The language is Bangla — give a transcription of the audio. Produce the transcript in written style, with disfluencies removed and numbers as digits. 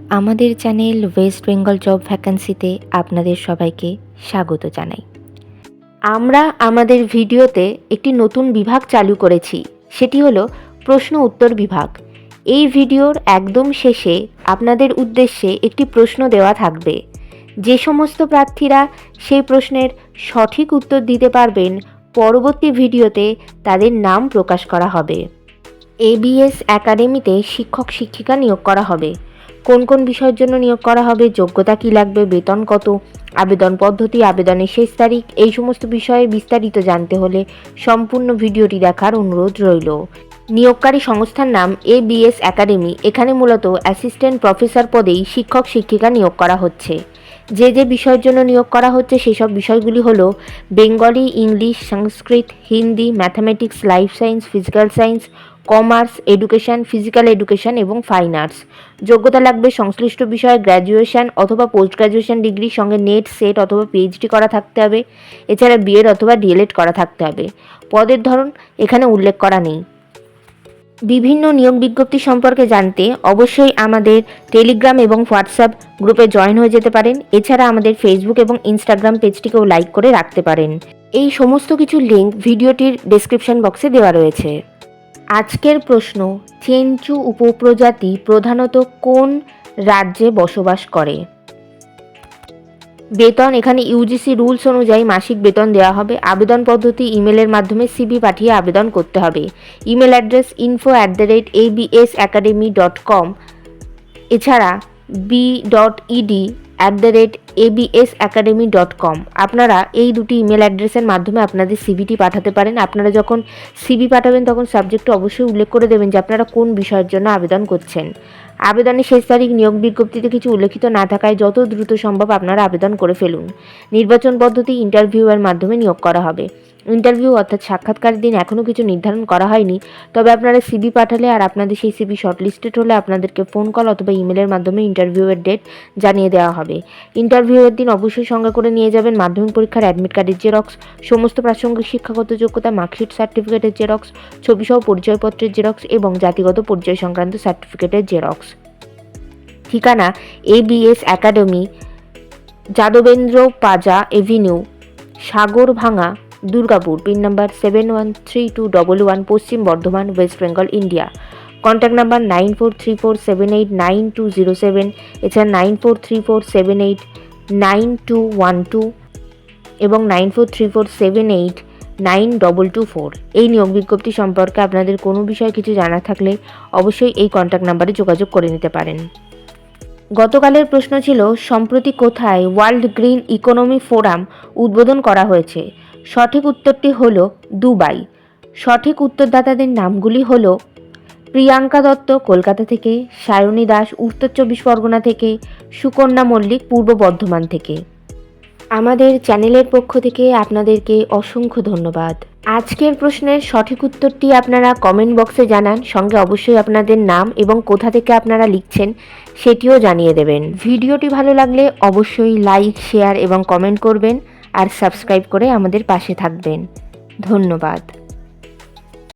আমাদের চ্যানেল ওয়েস্ট বেঙ্গল জব ভ্যাকান্সিতে আপনাদের সবাইকে স্বাগত জানাই। আমরা আমাদের ভিডিওতে একটি নতুন বিভাগ চালু করেছি, সেটি হলো প্রশ্ন উত্তর বিভাগ। এই ভিডিওর একদম শেষে আপনাদের উদ্দেশ্যে একটি প্রশ্ন দেওয়া থাকবে। যে সমস্ত প্রার্থীরা সেই প্রশ্নের সঠিক উত্তর দিতে পারবেন, পরবর্তী ভিডিওতে তাদের নাম প্রকাশ করা হবে। ABS একাডেমিতে শিক্ষক শিক্ষিকা নিয়োগ করা হবে। কোন কোন বিষয়ের জন্য নিয়োগ করা হবে, যোগ্যতা কী লাগবে, বেতন কত, আবেদন পদ্ধতি, আবেদনের শেষ তারিখ, এই সমস্ত বিষয়ে বিস্তারিত জানতে হলে সম্পূর্ণ ভিডিওটি দেখার অনুরোধ রইল। নিয়োগকারী সংস্থার নাম ABS একাডেমি। এখানে মূলত অ্যাসিস্ট্যান্ট প্রফেসর পদেই শিক্ষক শিক্ষিকা নিয়োগ করা হচ্ছে। যে যে বিষয়ের জন্য নিয়োগ করা হচ্ছে সেসব বিষয়গুলি হলো Bengali, English, Sanskrit, Hindi, mathematics, life science, physical science, commerce, education, physical education এবং ফাইন আর্টস। যোগ্যতা লাগবে সংশ্লিষ্ট বিষয়ে গ্র্যাজুয়েশন অথবা পোস্ট গ্র্যাজুয়েশন ডিগ্রির সঙ্গে নেট, সেট অথবা PhD করা থাকতে হবে। এছাড়া BEd অথবা DLED করা থাকতে হবে। পদের ধরন এখানে উল্লেখ করা নেই। বিভিন্ন নিয়োগ বিজ্ঞপ্তি সম্পর্কে জানতে অবশ্যই আমাদের টেলিগ্রাম এবং হোয়াটসঅ্যাপ গ্রুপে জয়েন হয়ে যেতে পারেন। এছাড়া আমাদের ফেসবুক এবং ইনস্টাগ্রাম পেজটিকেও লাইক করে রাখতে পারেন। এই সমস্ত কিছু লিঙ্ক ভিডিওটির ডেসক্রিপশন বক্সে দেওয়া রয়েছে। আজকের প্রশ্ন, চেঞ্চু উপপ্রজাতি প্রধানত কোন রাজ্যে বসবাস করে? বেতন এখানে UGC রুলস অনুযায়ী মাসিক বেতন দেওয়া হবে। আবেদন পদ্ধতি ইমেলের মাধ্যমে CV পাঠিয়ে আবেদন করতে হবে। Email address info@absacademy.com। এছাড়া b.ed@absacademy.com। আপনারা এই দুটি ইমেল অ্যাড্রেসের মাধ্যমে আপনাদের CVটি পাঠাতে পারেন। আপনারা যখন CV পাঠাবেন তখন সাবজেক্টে অবশ্যই উল্লেখ করে দেবেন যে আপনারা কোন বিষয়ের জন্য আবেদন করছেন। আবেদনের শেষ তারিখ নিয়োগ বিজ্ঞপ্তিতে কিছু উল্লেখিত না থাকায় যত দ্রুত সম্ভব আপনারা আবেদন করে ফেলুন। নির্বাচন পদ্ধতি ইন্টারভিউয়ের মাধ্যমে নিয়োগ করা হবে। ইন্টারভিউ অর্থাৎ সাক্ষাৎকারের দিন এখনও কিছু নির্ধারণ করা হয়নি, তবে আপনারা CV পাঠালে আর আপনাদের সেই CV শর্টলিস্টেড হলে আপনাদেরকে ফোন কল অথবা ইমেলের মাধ্যমে ইন্টারভিউয়ের ডেট জানিয়ে দেওয়া হবে। ইন্টারভিউয়ের দিন অবশ্যই সঙ্গে করে নিয়ে যাবেন মাধ্যমিক পরীক্ষার অ্যাডমিট কার্ডের জেরক্স, সমস্ত প্রাসঙ্গিক শিক্ষাগত যোগ্যতা, মার্কশিট, সার্টিফিকেটের জেরক্স, ছবিসহ পরিচয়পত্রের জেরক্স এবং জাতিগত পরিচয় সংক্রান্ত সার্টিফিকেটের জেরক্স। ঠিকানা ABS academy, Jadavendra Paja avenue, Sagarbhanga, Durgapur, pin number 713211, Paschim Bardhaman, West Bengal, India. Contact number 9434789207, এছাড়া 9434789212 এবং 9434789224। এই নিয়োগ বিজ্ঞপ্তি সম্পর্কে আপনাদের কোনো বিষয়ে কিছু জানা থাকলে অবশ্যই এই কন্ট্যাক্ট নাম্বারে যোগাযোগ করে নিতে পারেন। গতকালের প্রশ্ন ছিল, সম্প্রতি কোথায় ওয়ার্ল্ড গ্রিন ইকোনমি ফোরাম উদ্বোধন করা হয়েছে? সঠিক উত্তরটি হলো দুবাই। সঠিক উত্তরদাতাদের নামগুলি হলো প্রিয়াঙ্কা দত্ত কলকাতা থেকে, সায়নী দাস উত্তর 24 পরগনা থেকে, সুকন্যা মল্লিক পূর্ব বর্ধমান থেকে। আমাদের চ্যানেলের পক্ষ থেকে আপনাদেরকে অসংখ্য ধন্যবাদ। আজকের প্রশ্নের সঠিক উত্তরটি আপনারা কমেন্ট বক্সে জানান, সঙ্গে অবশ্যই আপনাদের নাম এবং কোথা থেকে আপনারা লিখছেন সেটিও জানিয়ে দেবেন। ভিডিওটি ভালো লাগলে অবশ্যই লাইক, শেয়ার এবং কমেন্ট করবেন আর সাবস্ক্রাইব করে আমাদের পাশে থাকবেন। ধন্যবাদ।